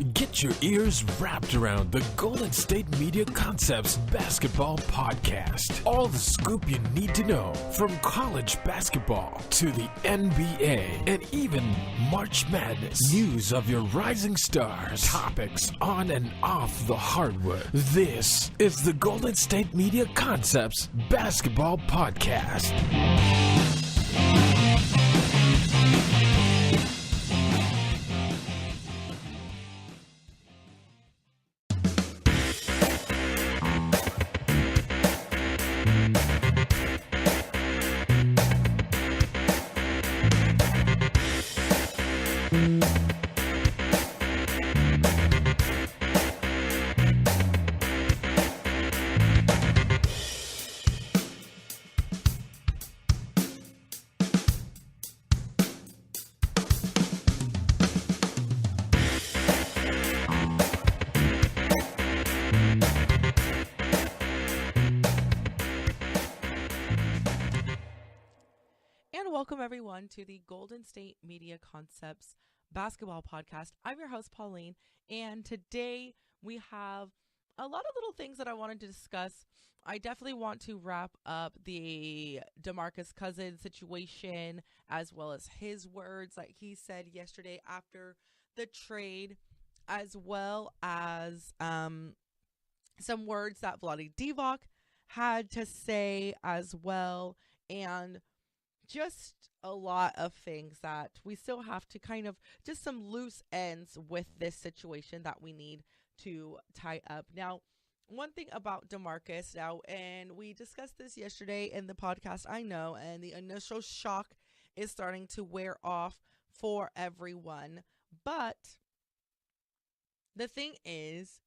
Get your ears wrapped around the Golden State Media Concepts Basketball Podcast. All the scoop you need to know from college basketball to the NBA and even March Madness. News of your rising stars. Topics on and off the hardwood. This is the Golden State Media Concepts Basketball Podcast. Welcome everyone to the Golden State Media Concepts Basketball Podcast. I'm your host, Pauline, and today we have a lot of little things that I wanted to discuss. I definitely want to wrap up the DeMarcus Cousins situation, as well as his words that he said yesterday after the trade, as well as some words that Vlade Divac had to say as well, and just a lot of things that we still have to kind of just some loose ends with this situation that we need to tie up. Now, one thing about DeMarcus now, and we discussed this yesterday in the podcast, I know, and the initial shock is starting to wear off for everyone. But the thing is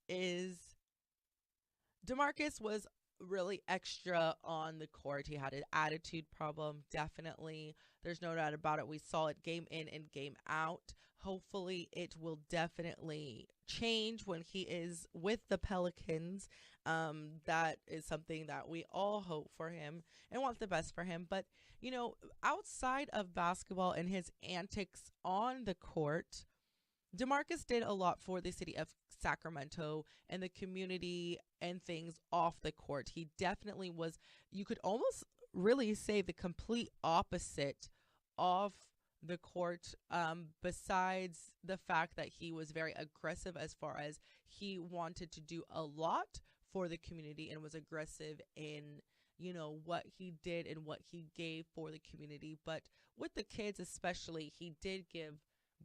DeMarcus was really extra on the court. He had an attitude problem, definitely. There's no doubt about it. We saw it game in and game out. Hopefully it will definitely change when he is with the Pelicans. That is something that we all hope for him and want the best for him. But, you know, outside of basketball and his antics on the court, DeMarcus did a lot for the city of Sacramento and the community and things off the court. He definitely was, you could almost really say, the complete opposite off the court, besides the fact that he was very aggressive as far as he wanted to do a lot for the community and was aggressive in, you know, what he did and what he gave for the community. But with the kids especially, he did give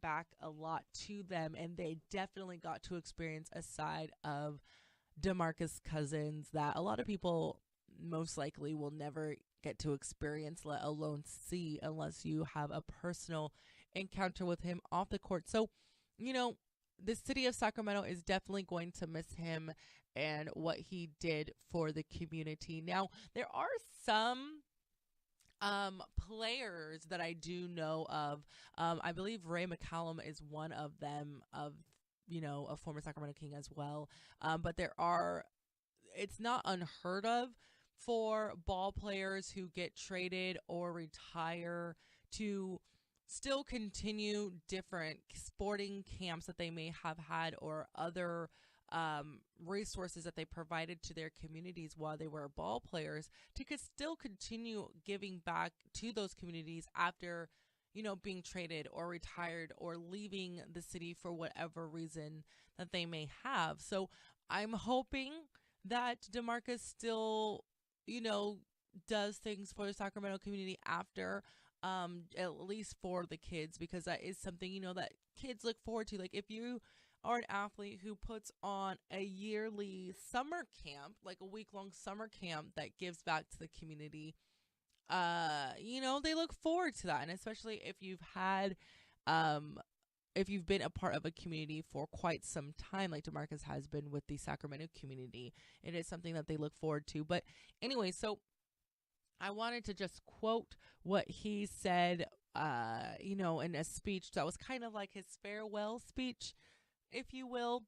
back a lot to them, and they definitely got to experience a side of DeMarcus Cousins that a lot of people most likely will never get to experience, let alone see, unless you have a personal encounter with him off the court. So, you know, the city of Sacramento is definitely going to miss him and what he did for the community. Now, there are some players that I do know of. I believe Ray McCallum is one of them, of, you know, a former Sacramento King as well. But it's not unheard of for ball players who get traded or retire to still continue different sporting camps that they may have had or other resources that they provided to their communities while they were ball players, to still continue giving back to those communities after, you know, being traded or retired or leaving the city for whatever reason that they may have. So I'm hoping that DeMarcus still, you know, does things for the Sacramento community after, at least for the kids, because that is something, you know, that kids look forward to. Like, if you are an athlete who puts on a yearly summer camp, like a week-long summer camp that gives back to the community, you know, they look forward to that. And especially if you've had, if you've been a part of a community for quite some time, like DeMarcus has been with the Sacramento community, it is something that they look forward to. But anyway, so I wanted to just quote what he said, you know, in a speech that was kind of like his farewell speech, if you will.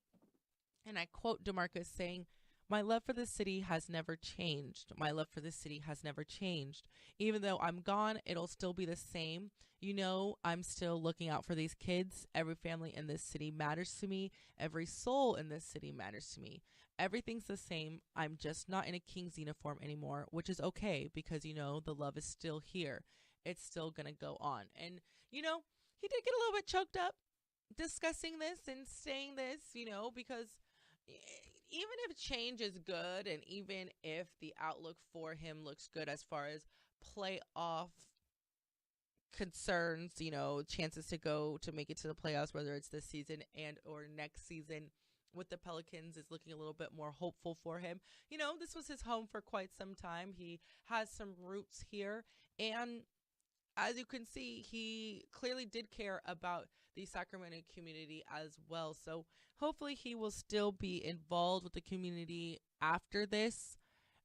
And I quote DeMarcus saying, My love for the city has never changed. My love for the city has never changed. Even though I'm gone, it'll still be the same. You know, I'm still looking out for these kids. Every family in this city matters to me. Every soul in this city matters to me. Everything's the same. I'm just not in a King's uniform anymore, which is okay because, you know, the love is still here. It's still going to go on. And, you know, he did get a little bit choked up discussing this and saying this, you know, because even if change is good and even if the outlook for him looks good as far as playoff concerns, you know, chances to go to make it to the playoffs, whether it's this season and or next season with the Pelicans is looking a little bit more hopeful for him. You know, this was his home for quite some time. He has some roots here. And as you can see, he clearly did care about the Sacramento community as well. So hopefully he will still be involved with the community after this.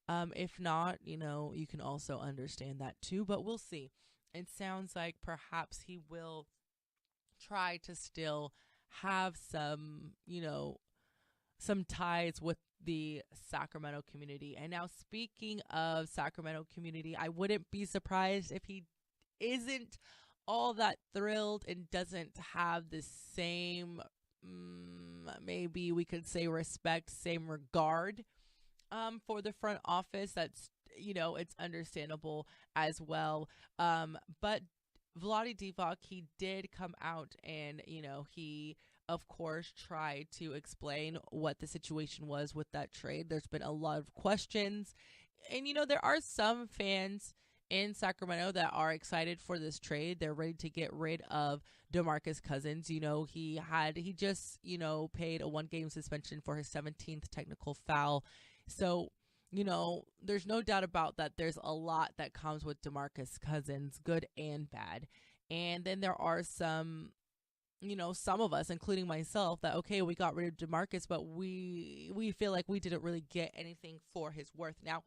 If not, you know, you can also understand that too, but we'll see. It sounds like perhaps he will try to still have some, you know, some ties with the Sacramento community. And now speaking of Sacramento community, I wouldn't be surprised if he isn't all that thrilled and doesn't have the same, maybe we could say respect, same regard for the front office. That's, you know, it's understandable as well. But Vlade Divac, he did come out and, you know, he of course tried to explain what the situation was with that trade. There's been a lot of questions, and you know, there are some fans in Sacramento that are excited for this trade. They're ready to get rid of DeMarcus Cousins. You know, he just, you know, paid a 1-game suspension for his 17th technical foul. So, you know, there's no doubt about that. There's a lot that comes with DeMarcus Cousins, good and bad. And then there are some, you know, some of us, including myself, that, okay, we got rid of DeMarcus, but we feel like we didn't really get anything for his worth. Now,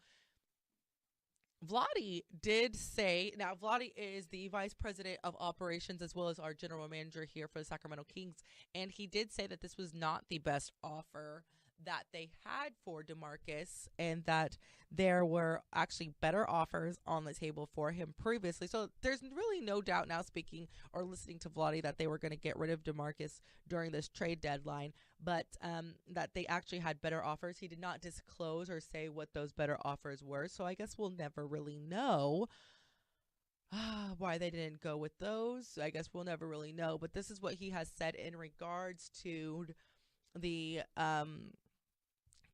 Vlade did say, now Vlade is the vice president of operations as well as our general manager here for the Sacramento Kings, and he did say that this was not the best offer that they had for DeMarcus and that there were actually better offers on the table for him previously. So there's really no doubt now, speaking or listening to Vlade, that they were going to get rid of DeMarcus during this trade deadline, but that they actually had better offers. He did not disclose or say what those better offers were, so I guess we'll never really know why they didn't go with those. I guess we'll never really know, but this is what he has said in regards to the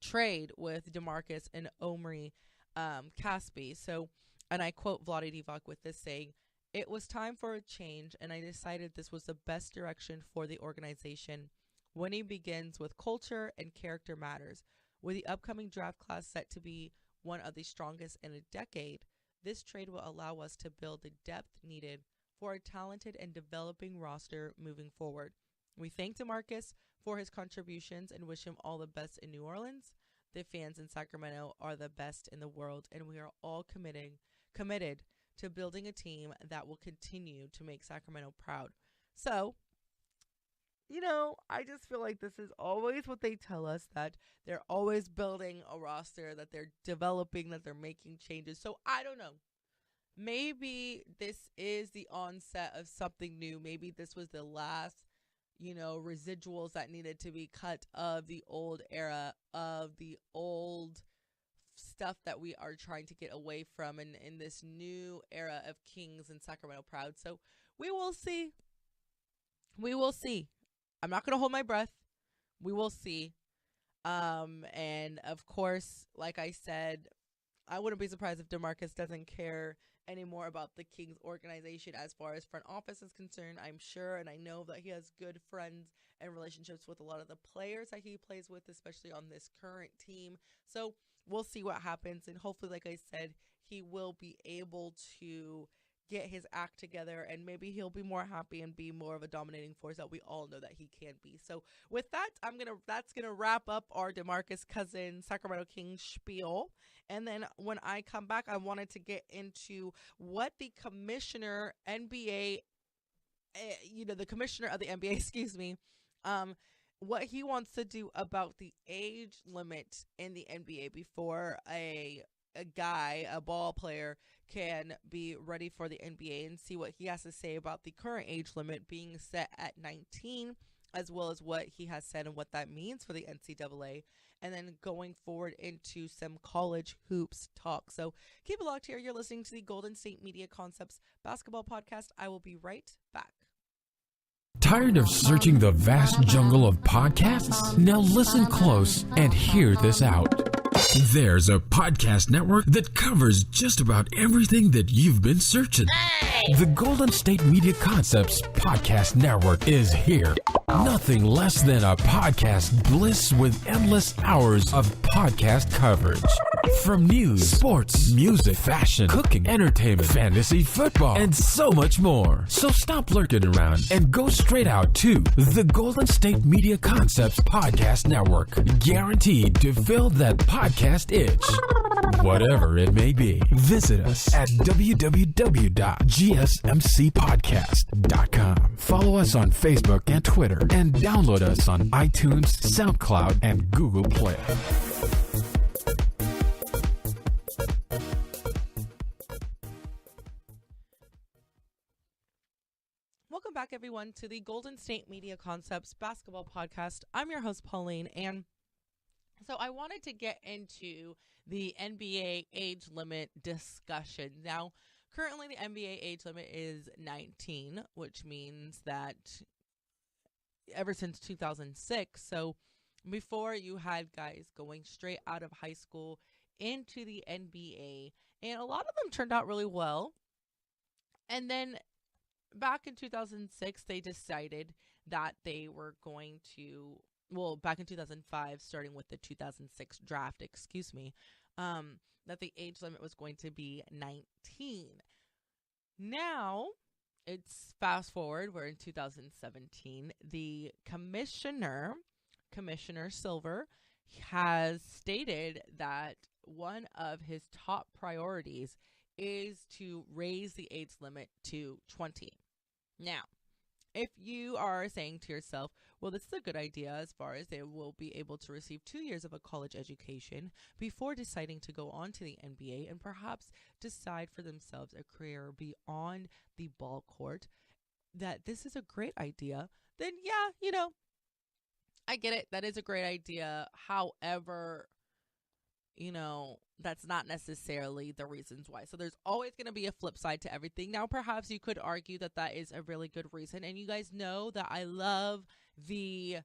trade with DeMarcus and Omri Caspi. So, and I quote Vlade Divac with this, saying, "It was time for a change, and I decided this was the best direction for the organization. Winning begins with culture, and character matters. With the upcoming draft class set to be one of the strongest in a decade, this trade will allow us to build the depth needed for a talented and developing roster moving forward. We thank DeMarcus for his contributions and wish him all the best in New Orleans. The fans in Sacramento are the best in the world, and we are all committed to building a team that will continue to make Sacramento proud." So, you know, I just feel like this is always what they tell us, that they're always building a roster, that they're developing, that they're making changes. So I don't know. Maybe this is the onset of something new. Maybe this was the last, you know, residuals that needed to be cut of the old era, of the old stuff that we are trying to get away from in this new era of Kings and Sacramento proud. So we will see. We will see. I'm not going to hold my breath. We will see. And of course, like I said, I wouldn't be surprised if DeMarcus doesn't care anymore about the Kings organization as far as front office is concerned. I'm sure, and I know that he has good friends and relationships with a lot of the players that he plays with, especially on this current team. So we'll see what happens, and hopefully, like I said, he will be able to get his act together, and maybe he'll be more happy and be more of a dominating force that we all know that he can be. So with that, that's gonna wrap up our DeMarcus Cousins Sacramento Kings spiel. And then when I come back, I wanted to get into what the commissioner NBA, the commissioner of the NBA, excuse me, what he wants to do about the age limit in the NBA before a ball player, can be ready for the NBA, and see what he has to say about the current age limit being set at 19, as well as what he has said and what that means for the NCAA, and then going forward into some college hoops talk. So keep it locked here. You're listening to the Golden State Media Concepts basketball podcast. I will be right back. Tired of searching the vast jungle of podcasts? Now listen close and hear this out. There's a podcast network that covers just about everything that you've been searching. The Golden State Media Concepts Podcast Network is here. Nothing less than a podcast bliss with endless hours of podcast coverage. From news, sports, music, fashion, cooking, entertainment, fantasy, football, and so much more. So stop lurking around and go straight out to the Golden State Media Concepts Podcast Network. Guaranteed to fill that podcast itch. Whatever it may be. Visit us at www.gsmcpodcast.com. Follow us on Facebook and Twitter, and download us on iTunes, SoundCloud, and Google Play. Welcome back, everyone, to the Golden State Media Concepts basketball podcast. I'm your host, Pauline, and so I wanted to get into the NBA age limit discussion. Now, currently the NBA age limit is 19, which means that ever since 2006, so before you had guys going straight out of high school into the NBA, and a lot of them turned out really well. And then back in 2006, they decided that they were going to, well, back in 2005, starting with the 2006 draft, that the age limit was going to be 19. Now, it's fast forward, we're in 2017. The Commissioner Silver, has stated that one of his top priorities is to raise the age limit to 20. Now, if you are saying to yourself, well, this is a good idea as far as they will be able to receive 2 years of a college education before deciding to go on to the NBA and perhaps decide for themselves a career beyond the ball court, that this is a great idea, then yeah, I get it. That is a great idea. However, that's not necessarily the reasons why. So there's always going to be a flip side to everything. Now, perhaps you could argue that that is a really good reason. And you guys know that I love the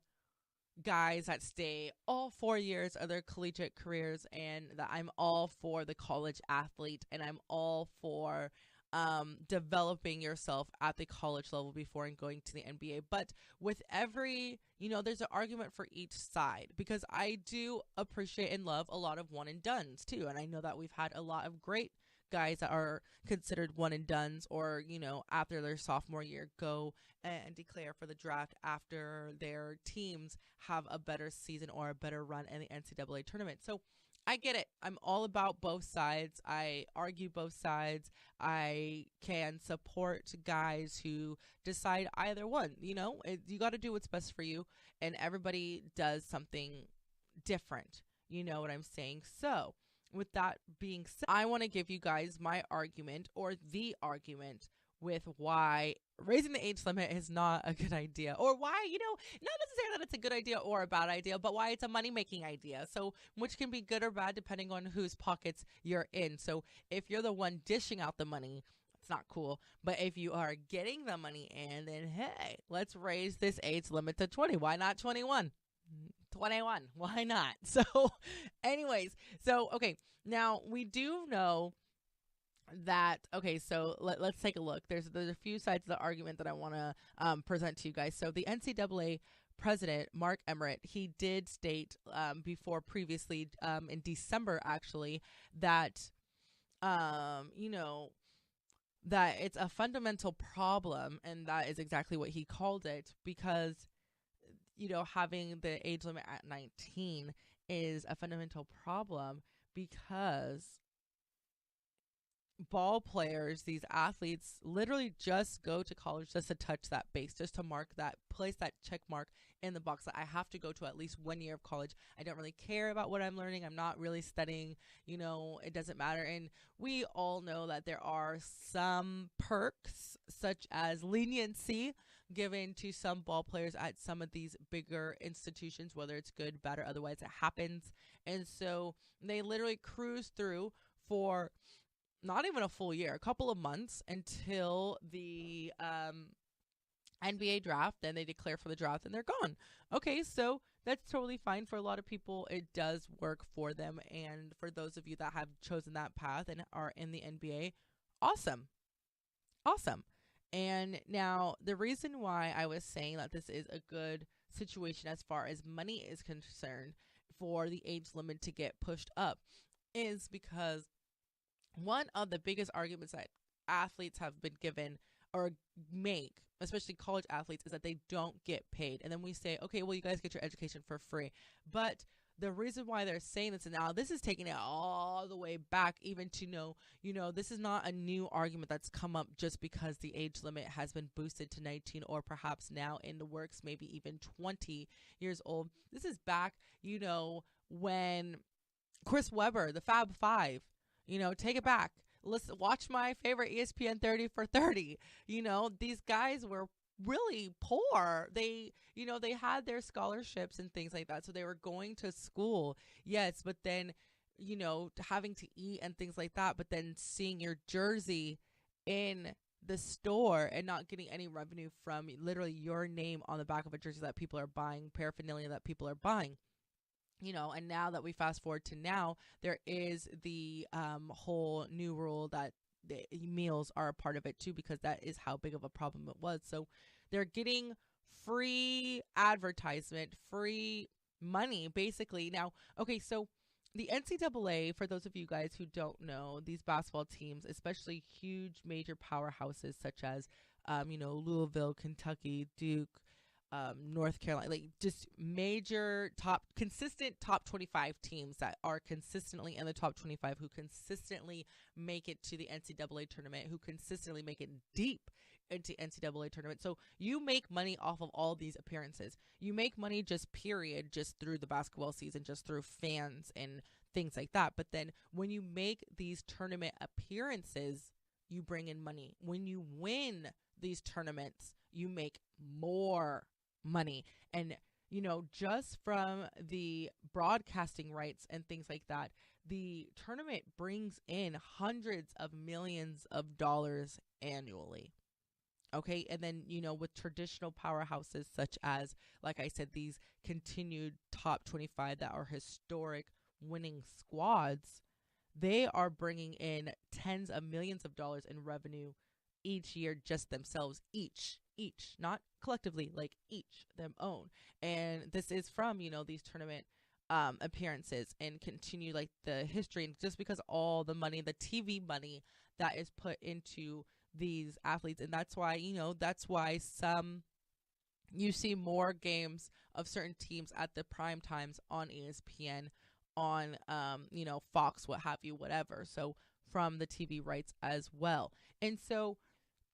guys that stay all 4 years of their collegiate careers, and that I'm all for the college athlete, and I'm all for developing yourself at the college level before and going to the NBA. But with every, there's an argument for each side, because I do appreciate and love a lot of one and dones too. And I know that we've had a lot of great guys that are considered one and dones, or, after their sophomore year, go and declare for the draft after their teams have a better season or a better run in the NCAA tournament. So I get it. I'm all about both sides. I argue both sides. I can support guys who decide either one. You got to do what's best for you, and everybody does something different. You know what I'm saying? So with that being said, I want to give you guys my argument, or the argument, with why raising the age limit is not a good idea, or why, not necessarily that it's a good idea or a bad idea, but why it's a money-making idea. So, which can be good or bad depending on whose pockets you're in. So, if you're the one dishing out the money, it's not cool. But if you are getting the money in, then hey, let's raise this age limit to 20. Why not 21? 21. Why not? So, anyways, okay. Now, we do know that, okay, so let's take a look. There's a few sides of the argument that I want to present to you guys. So the NCAA president, Mark Emmert, he did state previously in December, actually, that, that it's a fundamental problem, and that is exactly what he called it, because, having the age limit at 19 is a fundamental problem, because ball players, these athletes literally just go to college just to touch that base, just to mark that, place that check mark in the box that I have to go to at least 1 year of college. I don't really care about what I'm learning. I'm not really studying, it doesn't matter. And we all know that there are some perks, such as leniency given to some ball players at some of these bigger institutions, whether it's good, bad, or otherwise, it happens. And so they literally cruise through for not even a full year, a couple of months until the NBA draft. Then they declare for the draft and they're gone. Okay, so that's totally fine for a lot of people. It does work for them. And for those of you that have chosen that path and are in the NBA, awesome. Awesome. And now the reason why I was saying that this is a good situation as far as money is concerned for the age limit to get pushed up is because one of the biggest arguments that athletes have been given or make, especially college athletes, is that they don't get paid. And then we say, okay, well, you guys get your education for free. But the reason why they're saying this, and now this is taking it all the way back even to this is not a new argument that's come up just because the age limit has been boosted to 19 or perhaps now in the works, maybe even 20 years old. This is back, when Chris Webber, the Fab Five, take it back. Listen, watch my favorite ESPN 30 for 30. These guys were really poor. They had their scholarships and things like that. So they were going to school. Yes. But then, having to eat and things like that. But then seeing your jersey in the store and not getting any revenue from literally your name on the back of a jersey that people are buying, paraphernalia that people are buying. And now that we fast forward to now, there is the whole new rule that the meals are a part of it too, because that is how big of a problem it was. So they're getting free advertisement, free money, basically. Now, okay, so the NCAA, for those of you guys who don't know, these basketball teams, especially huge major powerhouses such as, Louisville, Kentucky, Duke, North Carolina, like just major consistent top 25 teams that are consistently in the top 25, who consistently make it to the NCAA tournament, who consistently make it deep into NCAA tournament. So you make money off of all these appearances. You make money just through the basketball season, just through fans and things like that. But then when you make these tournament appearances, you bring in money. When you win these tournaments, you make more money. And just from the broadcasting rights and things like that, the tournament brings in hundreds of millions of dollars annually. Okay, and then with traditional powerhouses such as, like I said, these continued top 25 that are historic winning squads, they are bringing in tens of millions of dollars in revenue each year, just themselves, each, not collectively, like each them own. And this is from these tournament appearances, and continue like the history, and just because all the money, the TV money that is put into these athletes. And that's why some you see more games of certain teams at the prime times on ESPN, on Fox, what have you, whatever, so from the TV rights as well. And so,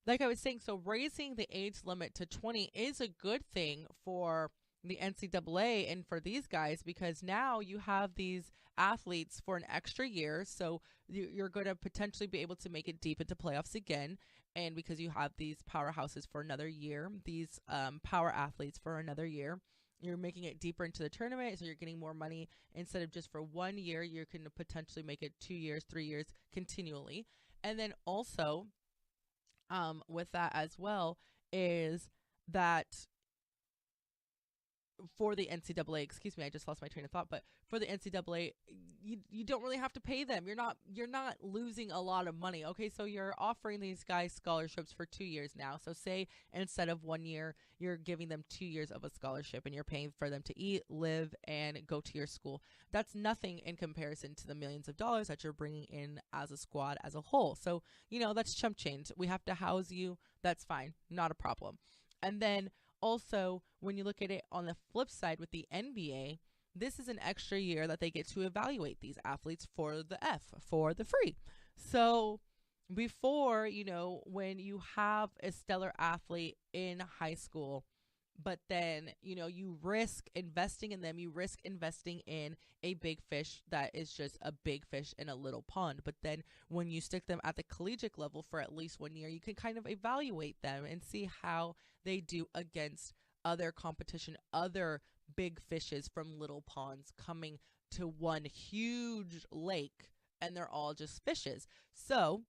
like I was saying, so raising the age limit to 20 is a good thing for the NCAA and for these guys, because now you have these athletes for an extra year. So you're going to potentially be able to make it deep into playoffs again. And because you have these powerhouses for another year, these power athletes for another year, you're making it deeper into the tournament. So you're getting more money. Instead of just for 1 year, you can potentially make it 2 years, 3 years continually. And then also, with that as well, is that for the NCAA, excuse me, I just lost my train of thought, but for the NCAA, you don't really have to pay them. You're not losing a lot of money. Okay, so you're offering these guys scholarships for 2 years now. So say instead of 1 year, you're giving them 2 years of a scholarship, and you're paying for them to eat, live, and go to your school. That's nothing in comparison to the millions of dollars that you're bringing in as a squad as a whole. So, that's chump change. We have to house you. That's fine. Not a problem. And then also, when you look at it on the flip side with the NBA, this is an extra year that they get to evaluate these athletes for the free. So before, when you have a stellar athlete in high school, but then, you risk investing in them, you risk investing in a big fish that is just a big fish in a little pond. But then when you stick them at the collegiate level for at least 1 year, you can kind of evaluate them and see how they do against other competition, other big fishes from little ponds coming to one huge lake, and they're all just fishes. So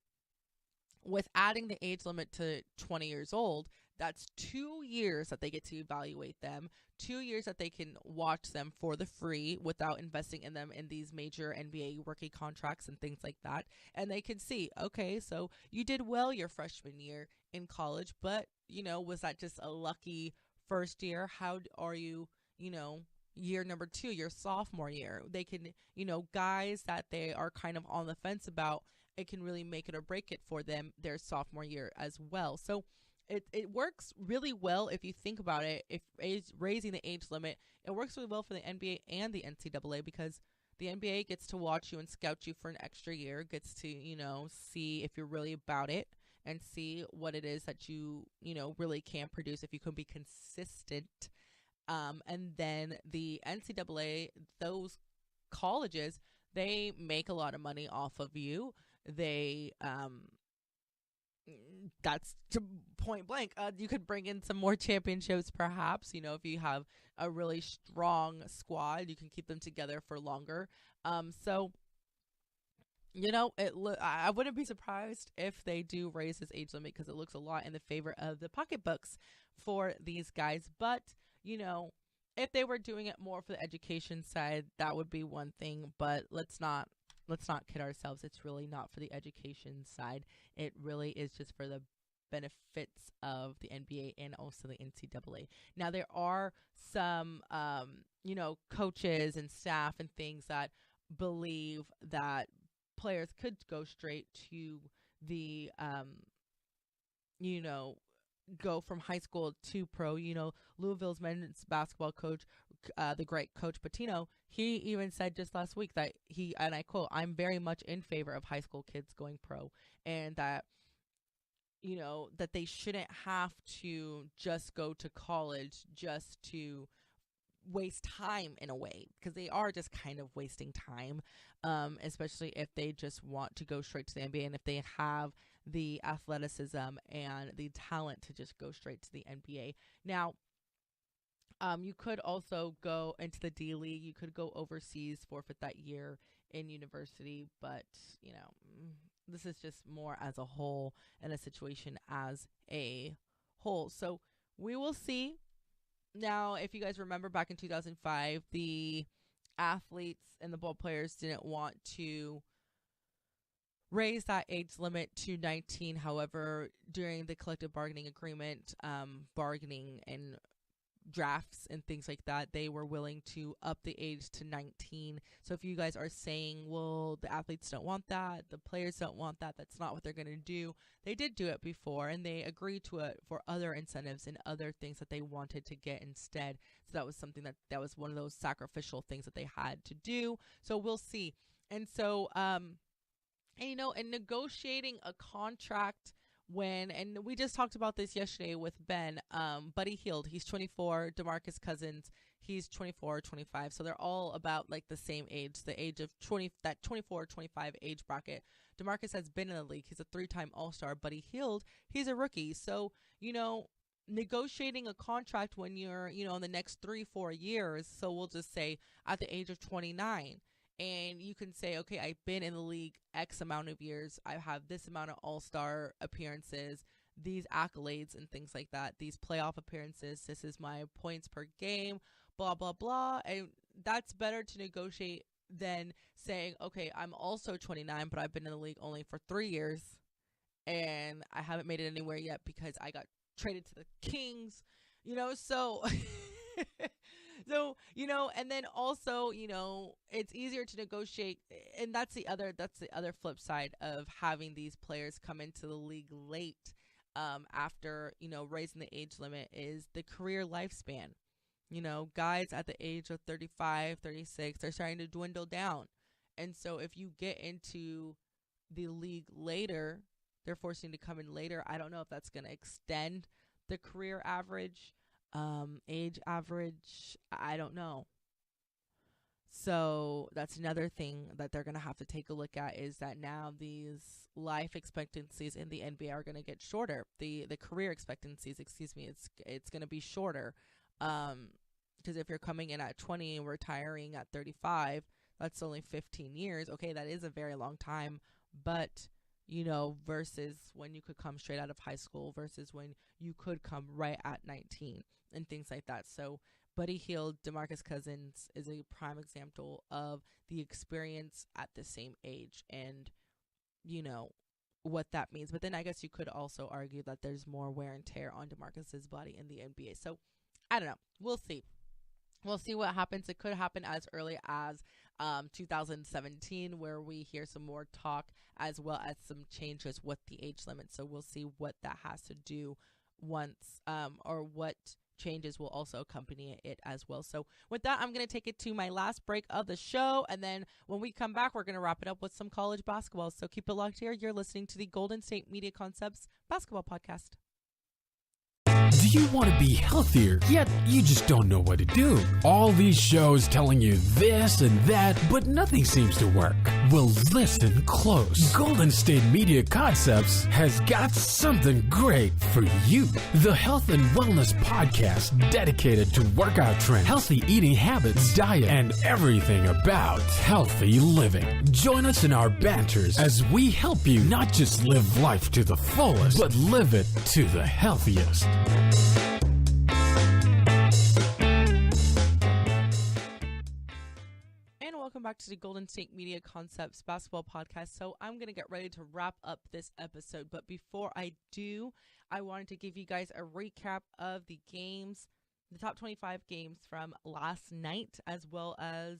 with adding the age limit to 20 years old, that's 2 years that they get to evaluate them, 2 years that they can watch them for the free without investing in them in these major NBA rookie contracts and things like that. And they can see, okay, so you did well your freshman year in college, but, was that just a lucky first year? How are you, year number 2, your sophomore year? They can, guys that they are kind of on the fence about, it can really make it or break it for them their sophomore year as well. So it works really well if you think about it. If raising the age limit, it works really well for the NBA and the NCAA, because the NBA gets to watch you and scout you for an extra year, gets to, see if you're really about it and see what it is that you really can produce, if you can be consistent. And then the NCAA, those colleges, they make a lot of money off of you. They that's point blank. You could bring in some more championships, perhaps. If you have a really strong squad, you can keep them together for longer. So I wouldn't be surprised if they do raise this age limit, because it looks a lot in the favor of the pocketbooks for these guys. But if they were doing it more for the education side, that would be one thing. But let's not kid ourselves. It's really not for the education side. It really is just for the benefits of the NBA and also the NCAA. Now, there are some, coaches and staff and things that believe that players could go straight to the, go from high school to pro. Louisville's men's basketball coach, the great Coach Pitino, he even said just last week that he, and I quote, "I'm very much in favor of high school kids going pro, and that that they shouldn't have to just go to college just to waste time in a way, because they are just kind of wasting time, especially if they just want to go straight to the NBA, and if they have the athleticism and the talent to just go straight to the NBA. Now, you could also go into the D League. You could go overseas, forfeit that year in university, but this is just more as a whole and a situation as a whole. So we will see. Now, if you guys remember back in 2005, the athletes and the ball players didn't want to raise that age limit to 19. However, during the collective bargaining agreement, bargaining and drafts and things like that, they were willing to up the age to 19. So if you guys are saying, well, the athletes don't want that, the players don't want that, that's not what they're going to do, they did do it before, and they agreed to it for other incentives and other things that they wanted to get instead. So that was something that was one of those sacrificial things that they had to do. So we'll see. And so and negotiating a contract, and we just talked about this yesterday with Ben, Buddy Hield, he's 24, DeMarcus Cousins, he's 24, 25. So they're all about like the same age, the age of 20, that 24, 25 age bracket. DeMarcus has been in the league. He's a 3-time All-Star. Buddy Hield, he's a rookie. So, negotiating a contract when you're, in the next 3-4 years. So we'll just say at the age of 29. And you can say, okay, I've been in the league X amount of years. I have this amount of all-star appearances, these accolades and things like that, these playoff appearances. This is my points per game, blah, blah, blah. And that's better to negotiate than saying, okay, I'm also 29, but I've been in the league only for 3 years and I haven't made it anywhere yet because I got traded to the Kings, so... So, and then also, it's easier to negotiate. And that's the other flip side of having these players come into the league late, after, raising the age limit, is the career lifespan. Guys at the age of 35, 36, they're starting to dwindle down. And so if you get into the league later, they're forcing to come in later. I don't know if that's going to extend the career average, age average. I don't know. So that's another thing that they're going to have to take a look at, is that now these life expectancies in the NBA are going to get shorter. The career expectancies, it's going to be shorter. Because if you're coming in at 20 and retiring at 35, that's only 15 years. Okay, that is a very long time, but versus when you could come straight out of high school versus when you could come right at 19 and things like that. So Buddy Hield, DeMarcus Cousins is a prime example of the experience at the same age and, what that means. But then I guess you could also argue that there's more wear and tear on DeMarcus's body in the NBA. So I don't know. We'll see. We'll see what happens. It could happen as early as 2017, where we hear some more talk as well as some changes with the age limit. So we'll see what that has to do once, or what changes will also accompany it as well. So with that, I'm going to take it to my last break of the show. And then when we come back, we're going to wrap it up with some college basketball. So keep it locked here. You're listening to the Golden State Media Concepts Basketball Podcast. Do you want to be healthier, yet you just don't know what to do? All these shows telling you this and that, but nothing seems to work. Well, listen close. Golden State Media Concepts has got something great for you. The Health and Wellness Podcast, dedicated to workout trends, healthy eating habits, diet, and everything about healthy living. Join us in our banters as we help you not just live life to the fullest, but live it to the healthiest. And welcome back to the Golden State Media Concepts Basketball Podcast. So I'm going to get ready to wrap up this episode. But before I do, I wanted to give you guys a recap of the games, the top 25 games from last night, as well as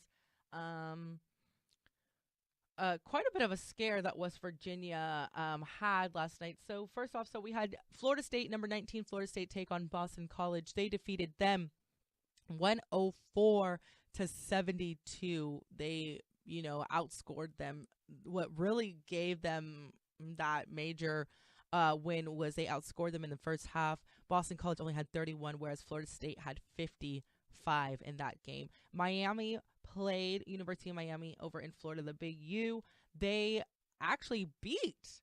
quite a bit of a scare that West Virginia had last night. So first off, we had Florida State, number 19, Florida State take on Boston College. They defeated them 104-72. They, outscored them. What really gave them that major win was they outscored them in the first half. Boston College only had 31, whereas Florida State had 55 in that game. Miami played University of Miami over in Florida, the Big U. They actually beat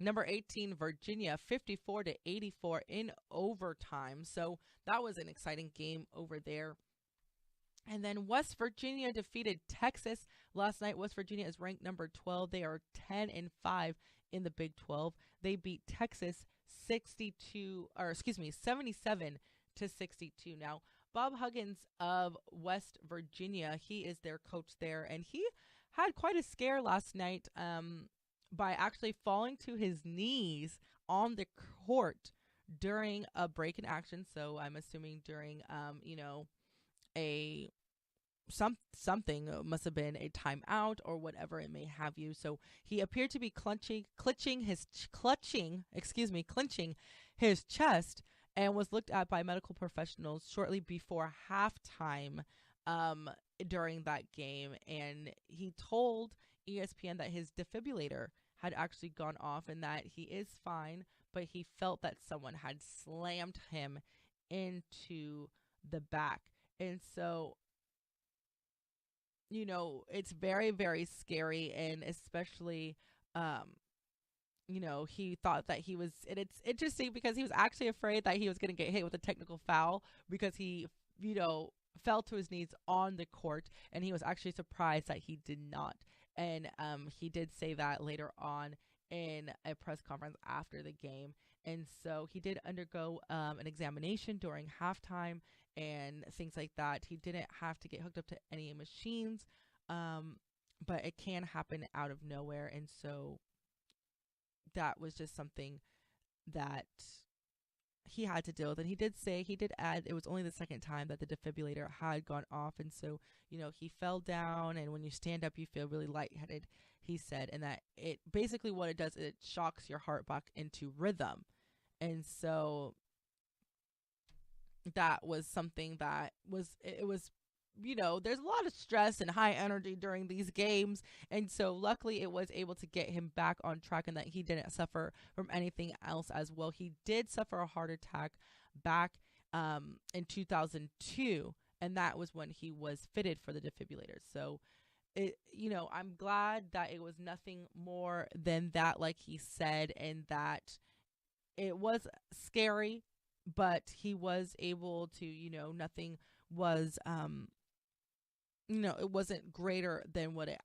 number 18 Virginia 54-84 in overtime. So that was an exciting game over there. And then West Virginia defeated Texas last night. West Virginia is ranked number 12. They are 10-5 in the Big 12. They beat Texas 77-62. Now, Bob Huggins of West Virginia, he is their coach there, and he had quite a scare last night by actually falling to his knees on the court during a break in action. So I'm assuming during something must have been a timeout or whatever it may have you. So he appeared to be clenching his chest, and was looked at by medical professionals shortly before halftime during that game. And he told ESPN that his defibrillator had actually gone off and that he is fine, but he felt that someone had slammed him into the back. And so, it's very, very scary, and especially he thought that he was, and it's interesting because he was actually afraid that he was going to get hit with a technical foul because he, fell to his knees on the court, and he was actually surprised that he did not. And he did say that later on in a press conference after the game. And so he did undergo an examination during halftime and things like that. He didn't have to get hooked up to any machines, but it can happen out of nowhere. And so that was just something that he had to deal with. And he did add it was only the second time that the defibrillator had gone off. And so, he fell down, and when you stand up, you feel really lightheaded, he said, and that it basically what it does, it shocks your heart back into rhythm. And so that was something that was there's a lot of stress and high energy during these games. And so luckily it was able to get him back on track and that he didn't suffer from anything else as well. He did suffer a heart attack back in 2002, and that was when he was fitted for the defibrillator. So I'm glad that it was nothing more than that, like he said, and that it was scary, but he was able to, nothing was, it wasn't greater than what it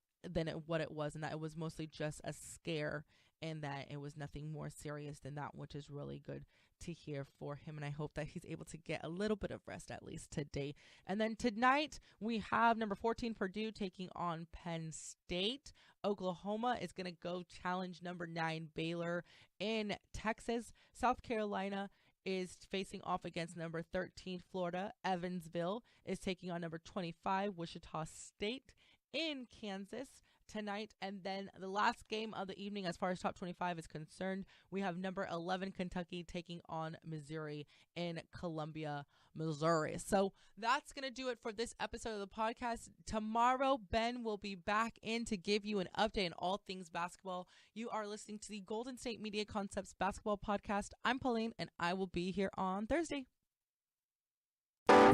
was, and that it was mostly just a scare, and that it was nothing more serious than that, which is really good to hear for him. And I hope that he's able to get a little bit of rest at least today. And then tonight we have number 14 Purdue taking on Penn State. Oklahoma is going to go challenge number 9 Baylor in Texas. South Carolina is facing off against number 13 Florida. Evansville is taking on number 25 Wichita State in Kansas tonight. And then the last game of the evening, as far as top 25 is concerned, we have number 11 Kentucky taking on Missouri in Columbia, Missouri. So that's going to do it for this episode of the podcast. Tomorrow, Ben will be back in to give you an update on all things basketball. You are listening to the Golden State Media Concepts Basketball Podcast. I'm Pauline, and I will be here on Thursday.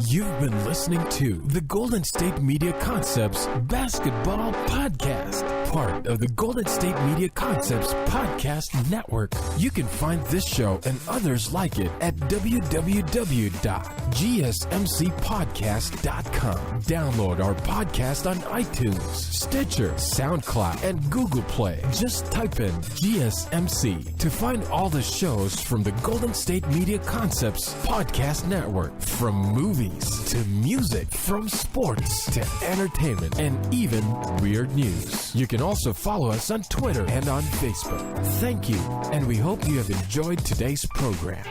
You've been listening to the Golden State Media Concepts Basketball Podcast, part of the Golden State Media Concepts Podcast Network. You can find this show and others like it at www.gsmcpodcast.com. Download our podcast on iTunes, Stitcher, SoundCloud, and Google Play. Just type in GSMC to find all the shows from the Golden State Media Concepts Podcast Network, from movies to music, from sports to entertainment, and even weird news. You can also follow us on Twitter and on Facebook. Thank you, and we hope you have enjoyed today's program.